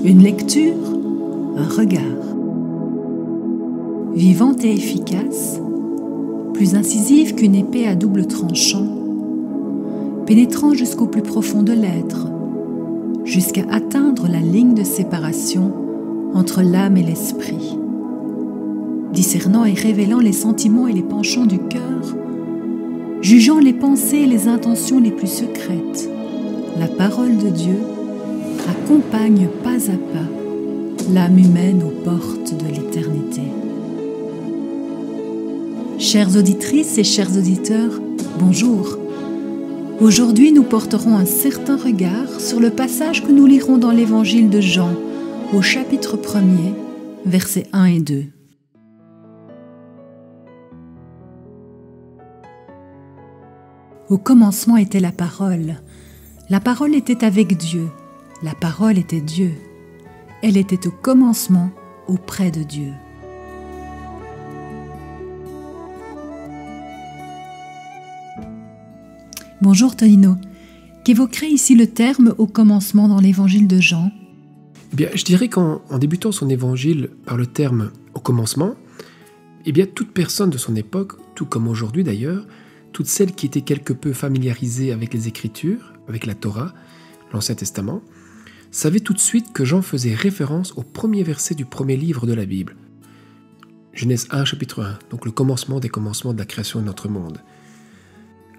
Une lecture, un regard. Vivante et efficace, plus incisive qu'une épée à double tranchant, pénétrant jusqu'au plus profond de l'être, jusqu'à atteindre la ligne de séparation entre l'âme et l'esprit. Discernant et révélant les sentiments et les penchants du cœur, jugeant les pensées et les intentions les plus secrètes, la parole de Dieu accompagne pas à pas l'âme humaine aux portes de l'éternité. Chères auditrices et chers auditeurs, bonjour. Aujourd'hui, nous porterons un certain regard sur le passage que nous lirons dans l'Évangile de Jean, au chapitre 1er, versets 1 et 2. Au commencement était la parole. La parole était avec Dieu. La parole était Dieu. Elle était au commencement auprès de Dieu. Bonjour Tonino. Qu'évoquerait ici le terme « au commencement » dans l'évangile de Jean ? Eh bien, je dirais qu'en débutant son évangile par le terme « au commencement », eh bien, toute personne de son époque, tout comme aujourd'hui d'ailleurs, toutes celles qui étaient quelque peu familiarisées avec les Écritures, avec la Torah, l'Ancien Testament, savaient tout de suite que Jean faisait référence au premier verset du premier livre de la Bible. Genèse 1, chapitre 1, donc le commencement des commencements de la création de notre monde.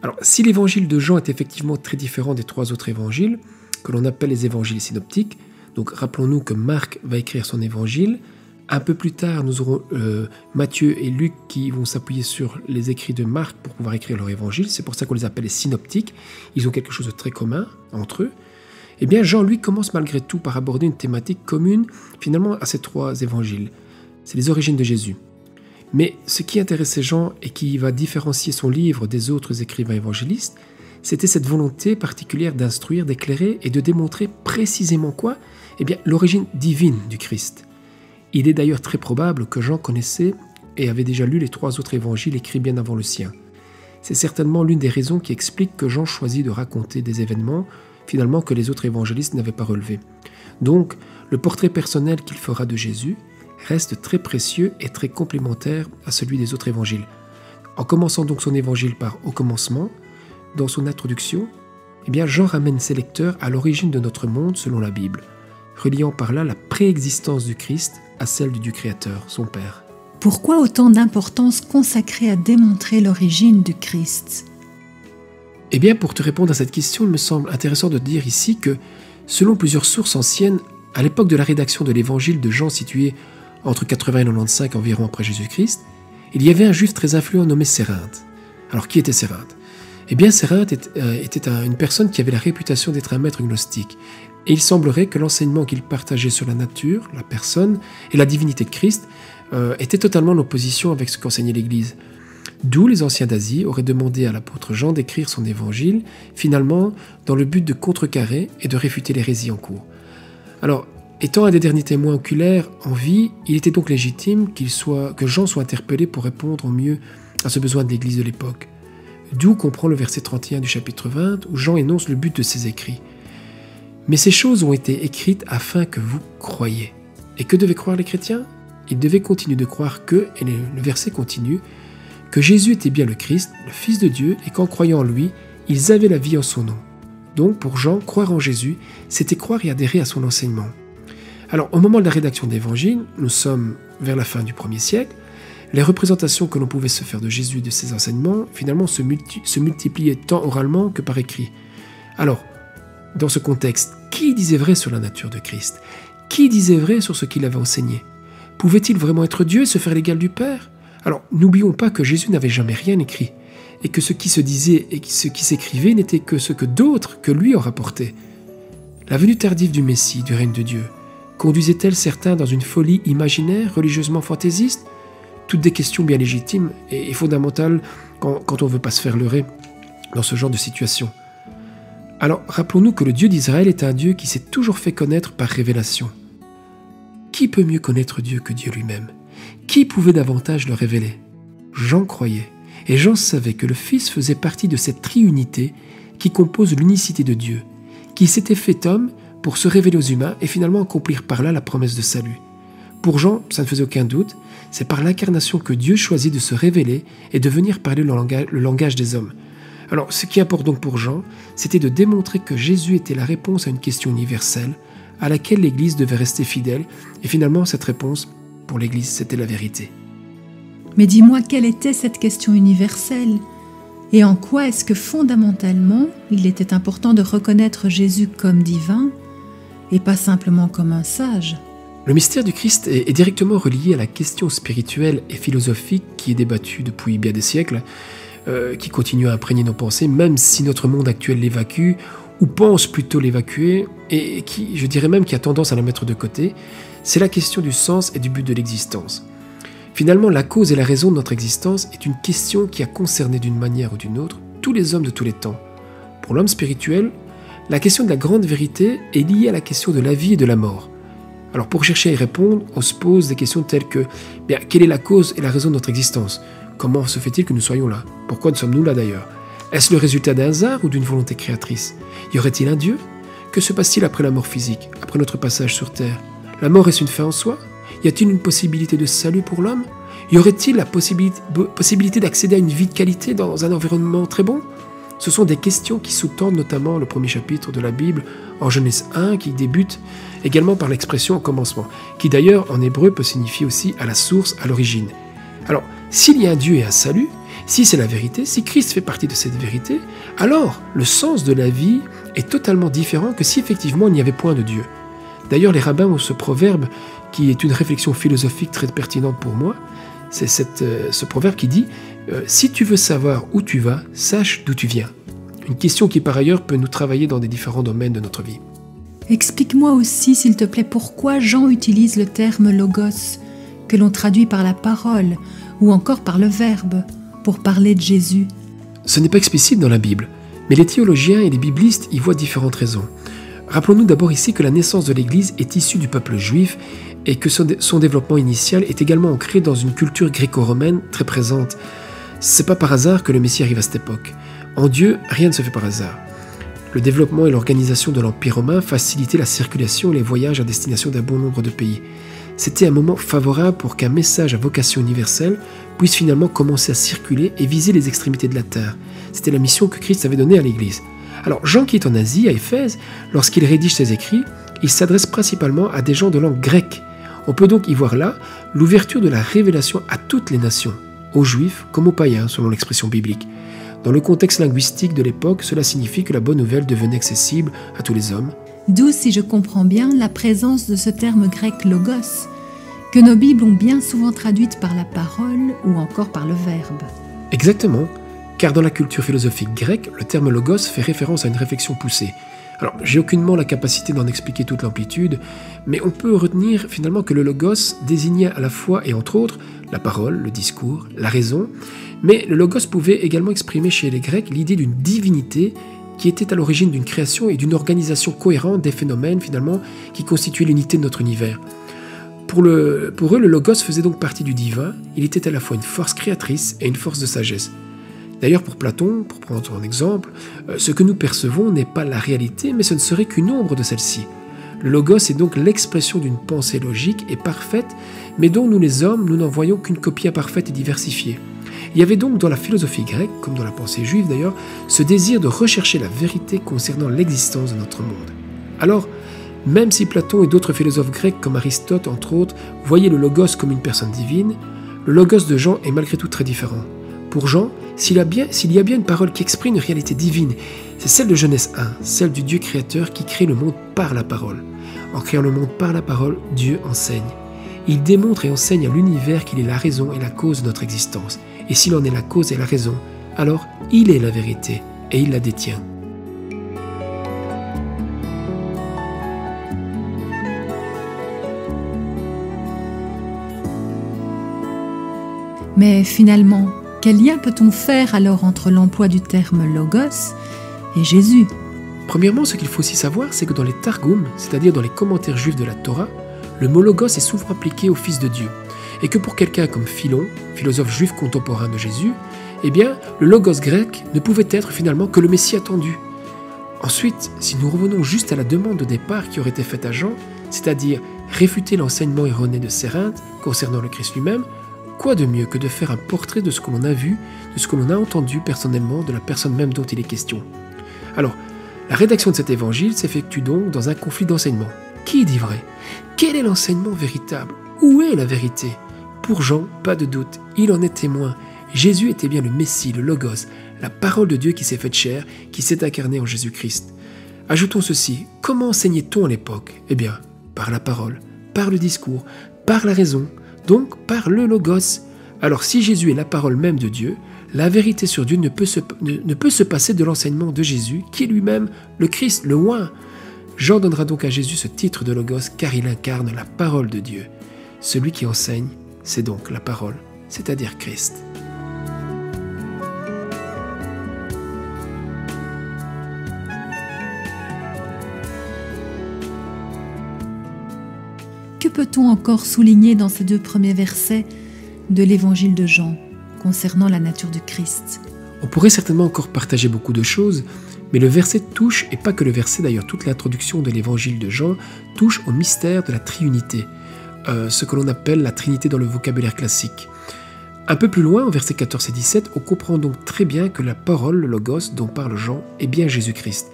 Alors, si l'évangile de Jean est effectivement très différent des trois autres évangiles, que l'on appelle les évangiles synoptiques, donc rappelons-nous que Marc va écrire son évangile, un peu plus tard nous aurons Matthieu et Luc qui vont s'appuyer sur les écrits de Marc pour pouvoir écrire leur évangile, c'est pour ça qu'on les appelle les synoptiques, ils ont quelque chose de très commun entre eux. Eh bien Jean, lui, commence malgré tout par aborder une thématique commune finalement à ces trois évangiles, c'est les origines de Jésus. Mais ce qui intéressait Jean et qui va différencier son livre des autres écrivains évangélistes, c'était cette volonté particulière d'instruire, d'éclairer et de démontrer précisément quoi ? Eh bien, l'origine divine du Christ. Il est d'ailleurs très probable que Jean connaissait et avait déjà lu les trois autres évangiles écrits bien avant le sien. C'est certainement l'une des raisons qui explique que Jean choisit de raconter des événements, finalement, que les autres évangélistes n'avaient pas relevés. Donc, le portrait personnel qu'il fera de Jésus reste très précieux et très complémentaire à celui des autres évangiles. En commençant donc son évangile par « au commencement », dans son introduction, eh bien Jean ramène ses lecteurs à l'origine de notre monde selon la Bible, reliant par là la préexistence du Christ à celle du Dieu créateur, son Père. Pourquoi autant d'importance consacrée à démontrer l'origine du Christ ? Eh bien, pour te répondre à cette question, il me semble intéressant de dire ici que, selon plusieurs sources anciennes, à l'époque de la rédaction de l'évangile de Jean situé entre 80 et 95 environ après Jésus-Christ, il y avait un juif très influent nommé Cérinthe. Alors, qui était Cérinthe ? Eh bien, Cérinthe était une personne qui avait la réputation d'être un maître gnostique. Et il semblerait que l'enseignement qu'il partageait sur la nature, la personne et la divinité de Christ était totalement en opposition avec ce qu'enseignait l'Église. D'où les anciens d'Asie auraient demandé à l'apôtre Jean d'écrire son évangile, finalement dans le but de contrecarrer et de réfuter l'hérésie en cours. Alors, étant un des derniers témoins oculaires en vie, il était donc légitime que Jean soit interpellé pour répondre au mieux à ce besoin de l'Église de l'époque. D'où comprend le verset 31 du chapitre 20, où Jean énonce le but de ses écrits. Mais ces choses ont été écrites afin que vous croyiez. Et que devaient croire les chrétiens ? Ils devaient continuer de croire que, et le verset continue, que Jésus était bien le Christ, le Fils de Dieu, et qu'en croyant en lui, ils avaient la vie en son nom. Donc, pour Jean, croire en Jésus, c'était croire et adhérer à son enseignement. Alors, au moment de la rédaction de l'Évangile, nous sommes vers la fin du 1er siècle, les représentations que l'on pouvait se faire de Jésus et de ses enseignements, finalement, se multipliaient tant oralement que par écrit. Alors, dans ce contexte, qui disait vrai sur la nature de Christ ? Qui disait vrai sur ce qu'il avait enseigné ? Pouvait-il vraiment être Dieu et se faire l'égal du Père ? Alors, n'oublions pas que Jésus n'avait jamais rien écrit, et que ce qui se disait et ce qui s'écrivait n'était que ce que d'autres que lui en rapportaient. La venue tardive du Messie, du règne de Dieu, conduisait-elle certains dans une folie imaginaire, religieusement fantaisiste ? Toutes des questions bien légitimes et fondamentales quand on ne veut pas se faire leurrer dans ce genre de situation. Alors, rappelons-nous que le Dieu d'Israël est un Dieu qui s'est toujours fait connaître par révélation. Qui peut mieux connaître Dieu que Dieu lui-même ? Qui pouvait davantage le révéler ? Jean croyait, et Jean savait que le Fils faisait partie de cette triunité qui compose l'unicité de Dieu, qui s'était fait homme pour se révéler aux humains et finalement accomplir par là la promesse de salut. Pour Jean, ça ne faisait aucun doute, c'est par l'incarnation que Dieu choisit de se révéler et de venir parler le langage des hommes. Alors, ce qui importe donc pour Jean, c'était de démontrer que Jésus était la réponse à une question universelle, à laquelle l'Église devait rester fidèle, et finalement, cette réponse, pour l'Église, c'était la vérité. Mais dis-moi, quelle était cette question universelle? Et en quoi est-ce que fondamentalement, il était important de reconnaître Jésus comme divin, et pas simplement comme un sage? Le mystère du Christ est directement relié à la question spirituelle et philosophique qui est débattue depuis bien des siècles, qui continue à imprégner nos pensées, même si notre monde actuel l'évacue, ou pense plutôt l'évacuer, et qui, je dirais même, qui a tendance à la mettre de côté. C'est la question du sens et du but de l'existence. Finalement, la cause et la raison de notre existence est une question qui a concerné d'une manière ou d'une autre tous les hommes de tous les temps. Pour l'homme spirituel, la question de la grande vérité est liée à la question de la vie et de la mort. Alors pour chercher à y répondre, on se pose des questions telles que quelle est la cause et la raison de notre existence? Comment se fait-il que nous soyons là? Pourquoi sommes-nous là d'ailleurs? Est-ce le résultat d'un hasard ou d'une volonté créatrice? Y aurait-il un Dieu? Que se passe-t-il après la mort physique, après notre passage sur Terre? La mort est-ce une fin en soi? Y a-t-il une possibilité de salut pour l'homme? Y aurait-il la possibilité d'accéder à une vie de qualité dans un environnement très bon? Ce sont des questions qui sous-tendent notamment le premier chapitre de la Bible en Genèse 1 qui débute également par l'expression au commencement, qui d'ailleurs en hébreu peut signifier aussi à la source, à l'origine. Alors, s'il y a un Dieu et un salut, si c'est la vérité, si Christ fait partie de cette vérité, alors le sens de la vie est totalement différent que si effectivement il n'y avait point de Dieu. D'ailleurs, les rabbins ont ce proverbe qui est une réflexion philosophique très pertinente pour moi. C'est ce proverbe qui dit « Si tu veux savoir où tu vas, sache d'où tu viens ». Une question qui par ailleurs peut nous travailler dans des différents domaines de notre vie. Explique-moi aussi, s'il te plaît, pourquoi Jean utilise le terme « logos », que l'on traduit par la parole ou encore par le verbe, pour parler de Jésus. Ce n'est pas explicite dans la Bible, mais les théologiens et les biblistes y voient différentes raisons. Rappelons-nous d'abord ici que la naissance de l'Église est issue du peuple juif et que son développement initial est également ancré dans une culture gréco-romaine très présente. C'est pas par hasard que le Messie arrive à cette époque. En Dieu, rien ne se fait par hasard. Le développement et l'organisation de l'Empire romain facilitaient la circulation et les voyages à destination d'un bon nombre de pays. C'était un moment favorable pour qu'un message à vocation universelle puisse finalement commencer à circuler et viser les extrémités de la terre. C'était la mission que Christ avait donnée à l'Église. Alors Jean qui est en Asie, à Éphèse, lorsqu'il rédige ses écrits, il s'adresse principalement à des gens de langue grecque. On peut donc y voir là l'ouverture de la révélation à toutes les nations, aux juifs comme aux païens selon l'expression biblique. Dans le contexte linguistique de l'époque, cela signifie que la bonne nouvelle devenait accessible à tous les hommes. D'où, si je comprends bien, la présence de ce terme grec « logos », que nos Bibles ont bien souvent traduite par la parole ou encore par le verbe. Exactement, car dans la culture philosophique grecque, le terme « logos » fait référence à une réflexion poussée. Alors, j'ai aucunement la capacité d'en expliquer toute l'amplitude, mais on peut retenir finalement que le logos désignait à la fois et entre autres la parole, le discours, la raison, mais le logos pouvait également exprimer chez les Grecs l'idée d'une divinité qui était à l'origine d'une création et d'une organisation cohérente des phénomènes finalement qui constituaient l'unité de notre univers. Pour eux, le logos faisait donc partie du divin, il était à la fois une force créatrice et une force de sagesse. D'ailleurs, pour Platon, pour prendre un exemple, ce que nous percevons n'est pas la réalité, mais ce ne serait qu'une ombre de celle-ci. Le logos est donc l'expression d'une pensée logique et parfaite, mais dont nous les hommes, nous n'en voyons qu'une copie imparfaite et diversifiée. Il y avait donc dans la philosophie grecque, comme dans la pensée juive d'ailleurs, ce désir de rechercher la vérité concernant l'existence de notre monde. Alors, même si Platon et d'autres philosophes grecs comme Aristote, entre autres, voyaient le logos comme une personne divine, le logos de Jean est malgré tout très différent. Pour Jean, s'il y a bien une parole qui exprime une réalité divine, c'est celle de Genèse 1, celle du Dieu créateur qui crée le monde par la parole. En créant le monde par la parole, Dieu enseigne. Il démontre et enseigne à l'univers qu'il est la raison et la cause de notre existence. Et s'il en est la cause et la raison, alors il est la vérité et il la détient. Mais finalement, quel lien peut-on faire alors entre l'emploi du terme « logos » et Jésus ? Premièrement, ce qu'il faut aussi savoir, c'est que dans les Targums, c'est-à-dire dans les commentaires juifs de la Torah, le mot « logos » est souvent appliqué au Fils de Dieu. Et que pour quelqu'un comme Philon, philosophe juif contemporain de Jésus, eh bien, le logos grec ne pouvait être finalement que le Messie attendu. Ensuite, si nous revenons juste à la demande de départ qui aurait été faite à Jean, c'est-à-dire réfuter l'enseignement erroné de Cérinthe concernant le Christ lui-même, quoi de mieux que de faire un portrait de ce que l'on a vu, de ce que l'on a entendu personnellement, de la personne même dont il est question. Alors, la rédaction de cet évangile s'effectue donc dans un conflit d'enseignement. Qui dit vrai? Quel est l'enseignement véritable? Où est la vérité? Pour Jean, pas de doute, il en est témoin. Jésus était bien le Messie, le Logos, la parole de Dieu qui s'est faite chair, qui s'est incarnée en Jésus-Christ. Ajoutons ceci, comment enseignait-on à l'époque? Eh bien, par la parole, par le discours, par la raison, donc par le Logos. Alors si Jésus est la parole même de Dieu, la vérité sur Dieu ne peut se passer de l'enseignement de Jésus, qui est lui-même le Christ, le oint. Jean donnera donc à Jésus ce titre de Logos, car il incarne la parole de Dieu. Celui qui enseigne, c'est donc la parole, c'est-à-dire Christ. Que peut-on encore souligner dans ces 2 premiers versets de l'évangile de Jean concernant la nature du Christ? On pourrait certainement encore partager beaucoup de choses, mais le verset touche, et pas que le verset d'ailleurs, toute l'introduction de l'évangile de Jean touche au mystère de la Trinité, ce que l'on appelle la Trinité dans le vocabulaire classique. Un peu plus loin, au verset 14 et 17, on comprend donc très bien que la parole, le Logos dont parle Jean, est bien Jésus-Christ.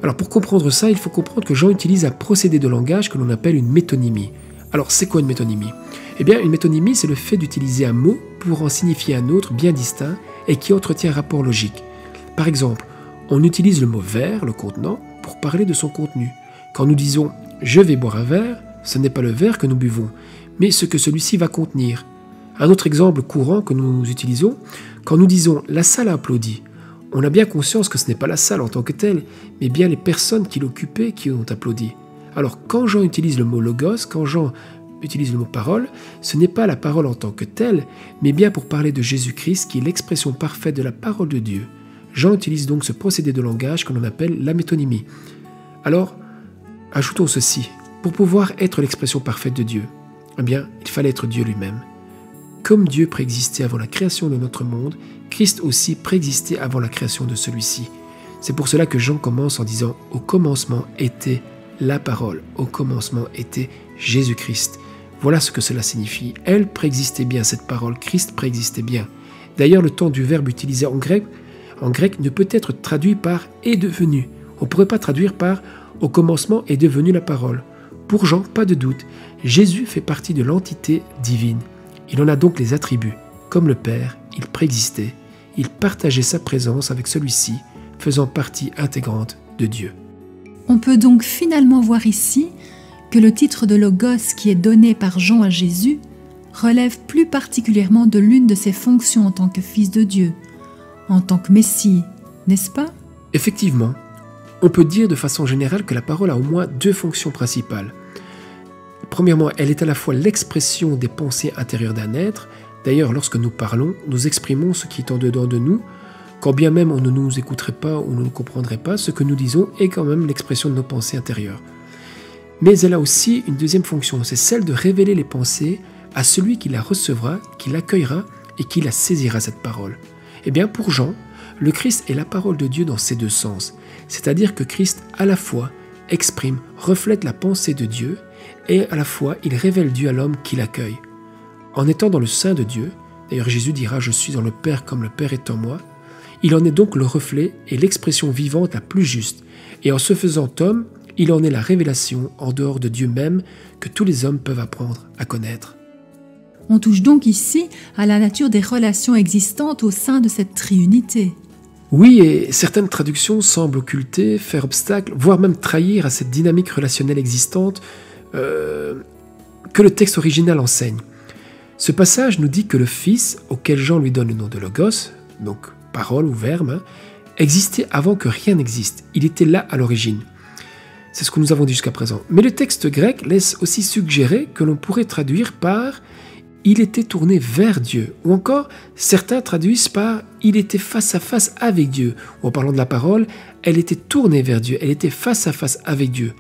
Alors pour comprendre ça, il faut comprendre que Jean utilise un procédé de langage que l'on appelle une métonymie. Alors c'est quoi une métonymie? Eh bien une métonymie, c'est le fait d'utiliser un mot pour en signifier un autre bien distinct et qui entretient un rapport logique. Par exemple, on utilise le mot verre, le contenant, pour parler de son contenu. Quand nous disons « je vais boire un verre », ce n'est pas le verre que nous buvons, mais ce que celui-ci va contenir. Un autre exemple courant que nous utilisons, quand nous disons « la salle a applaudi », on a bien conscience que ce n'est pas la salle en tant que telle, mais bien les personnes qui l'occupaient qui ont applaudi. Alors quand Jean utilise le mot logos, quand Jean utilise le mot parole, ce n'est pas la parole en tant que telle, mais bien pour parler de Jésus-Christ qui est l'expression parfaite de la parole de Dieu. Jean utilise donc ce procédé de langage que l'on appelle la métonymie. Alors, ajoutons ceci, pour pouvoir être l'expression parfaite de Dieu, eh bien, il fallait être Dieu lui-même. Comme Dieu préexistait avant la création de notre monde, Christ aussi préexistait avant la création de celui-ci. C'est pour cela que Jean commence en disant « Au commencement était la parole, au commencement était Jésus-Christ ». Voilà ce que cela signifie. Elle préexistait bien, cette parole, Christ préexistait bien. D'ailleurs, le temps du verbe utilisé en grec ne peut être traduit par « est devenu ». On ne pourrait pas traduire par « au commencement est devenu la parole ». Pour Jean, pas de doute, Jésus fait partie de l'entité divine. Il en a donc les attributs. Comme le Père, il préexistait. Il partageait sa présence avec celui-ci, faisant partie intégrante de Dieu. On peut donc finalement voir ici que le titre de Logos qui est donné par Jean à Jésus relève plus particulièrement de l'une de ses fonctions en tant que Fils de Dieu, en tant que Messie, n'est-ce pas? Effectivement, on peut dire de façon générale que la parole a au moins 2 fonctions principales. Premièrement, elle est à la fois l'expression des pensées intérieures d'un être. D'ailleurs, lorsque nous parlons, nous exprimons ce qui est en dedans de nous. Quand bien même on ne nous écouterait pas ou ne nous comprendrait pas, ce que nous disons est quand même l'expression de nos pensées intérieures. Mais elle a aussi une deuxième fonction, c'est celle de révéler les pensées à celui qui la recevra, qui l'accueillera et qui la saisira, cette parole. Eh bien, pour Jean, le Christ est la parole de Dieu dans ces 2 sens. C'est-à-dire que Christ, à la fois, exprime, reflète la pensée de Dieu et à la fois, il révèle Dieu à l'homme qui l'accueille. En étant dans le sein de Dieu, d'ailleurs Jésus dira « Je suis dans le Père comme le Père est en moi », il en est donc le reflet et l'expression vivante la plus juste. Et en se faisant homme, il en est la révélation en dehors de Dieu même que tous les hommes peuvent apprendre à connaître. On touche donc ici à la nature des relations existantes au sein de cette triunité. Oui, et certaines traductions semblent occulter, faire obstacle, voire même trahir à cette dynamique relationnelle existante que le texte original enseigne. Ce passage nous dit que le Fils, auquel Jean lui donne le nom de Logos, donc parole ou verbe, existait avant que rien n'existe. Il était là à l'origine. C'est ce que nous avons dit jusqu'à présent. Mais le texte grec laisse aussi suggérer que l'on pourrait traduire par « il était tourné vers Dieu » ou encore certains traduisent par « il était face à face avec Dieu » ou en parlant de la parole « elle était tournée vers Dieu », elle était face à face avec Dieu.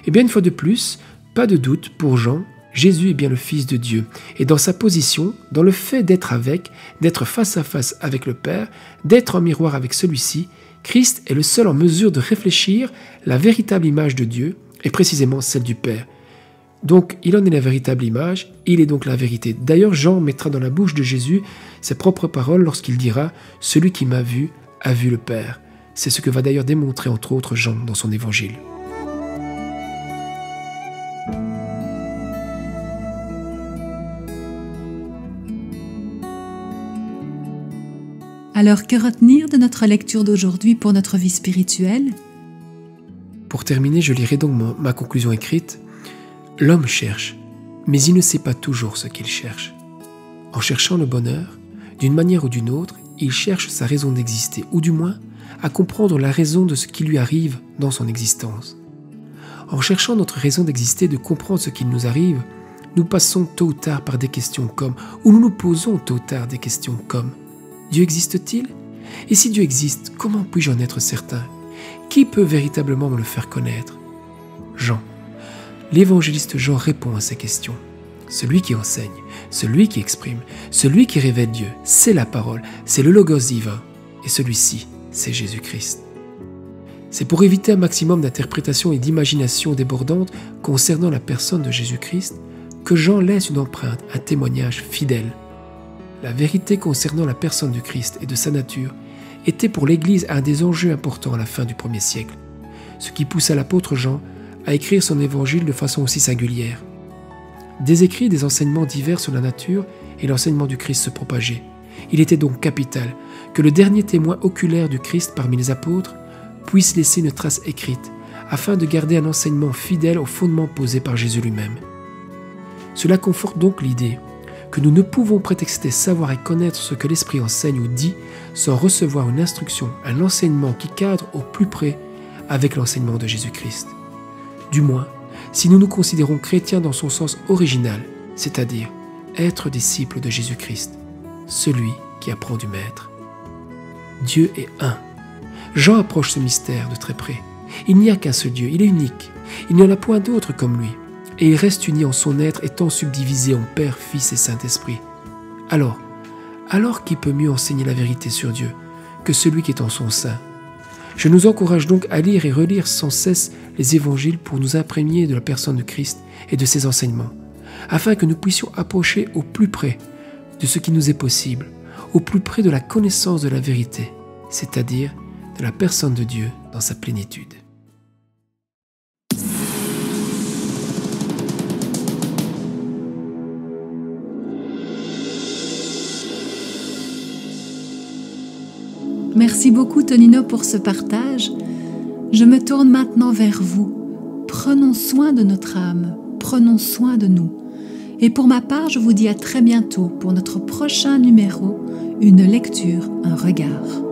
Et bien une fois de plus, pas de doute pour Jean, Jésus est bien le Fils de Dieu. Et dans sa position, dans le fait d'être avec, d'être face à face avec le Père, d'être en miroir avec celui-ci, Christ est le seul en mesure de réfléchir la véritable image de Dieu, et précisément celle du Père. Donc, il en est la véritable image, il est donc la vérité. D'ailleurs, Jean mettra dans la bouche de Jésus ses propres paroles lorsqu'il dira « Celui qui m'a vu a vu le Père ». C'est ce que va d'ailleurs démontrer entre autres Jean dans son évangile. Alors, que retenir de notre lecture d'aujourd'hui pour notre vie spirituelle? Pour terminer, je lirai donc ma conclusion écrite. L'homme cherche, mais il ne sait pas toujours ce qu'il cherche. En cherchant le bonheur, d'une manière ou d'une autre, il cherche sa raison d'exister, ou du moins à comprendre la raison de ce qui lui arrive dans son existence. En cherchant notre raison d'exister, de comprendre ce qui nous arrive, nous passons tôt ou tard par des questions comme, ou nous nous posons tôt ou tard des questions comme « Dieu existe-t-il ? Et si Dieu existe, comment puis-je en être certain ? Qui peut véritablement me le faire connaître ?» Jean. L'évangéliste Jean répond à ces questions. Celui qui enseigne, celui qui exprime, celui qui révèle Dieu, c'est la parole, c'est le Logos divin. Et celui-ci, c'est Jésus-Christ. C'est pour éviter un maximum d'interprétation et d'imagination débordante concernant la personne de Jésus-Christ que Jean laisse une empreinte, un témoignage fidèle. La vérité concernant la personne du Christ et de sa nature était pour l'Église un des enjeux importants à la fin du 1er siècle, ce qui poussa l'apôtre Jean à écrire son évangile de façon aussi singulière. Des écrits, des enseignements divers sur la nature et l'enseignement du Christ se propageaient. Il était donc capital que le dernier témoin oculaire du Christ parmi les apôtres puisse laisser une trace écrite, afin de garder un enseignement fidèle aux fondements posés par Jésus lui-même. Cela conforte donc l'idée que nous ne pouvons prétexter savoir et connaître ce que l'Esprit enseigne ou dit sans recevoir une instruction, un enseignement qui cadre au plus près avec l'enseignement de Jésus-Christ. Du moins, si nous nous considérons chrétiens dans son sens original, c'est-à-dire être disciples de Jésus-Christ, celui qui apprend du Maître. Dieu est un. Jean approche ce mystère de très près. Il n'y a qu'un seul Dieu, il est unique. Il n'y en a point d'autre comme lui. Et il reste uni en son être étant subdivisé en Père, Fils et Saint-Esprit. Alors qui peut mieux enseigner la vérité sur Dieu que celui qui est en son sein? Je nous encourage donc à lire et relire sans cesse les évangiles pour nous imprégner de la personne de Christ et de ses enseignements, afin que nous puissions approcher au plus près de ce qui nous est possible, au plus près de la connaissance de la vérité, c'est-à-dire de la personne de Dieu dans sa plénitude. Merci beaucoup Tonino pour ce partage. Je me tourne maintenant vers vous. Prenons soin de notre âme, prenons soin de nous. Et pour ma part, je vous dis à très bientôt pour notre prochain numéro, une lecture, un regard.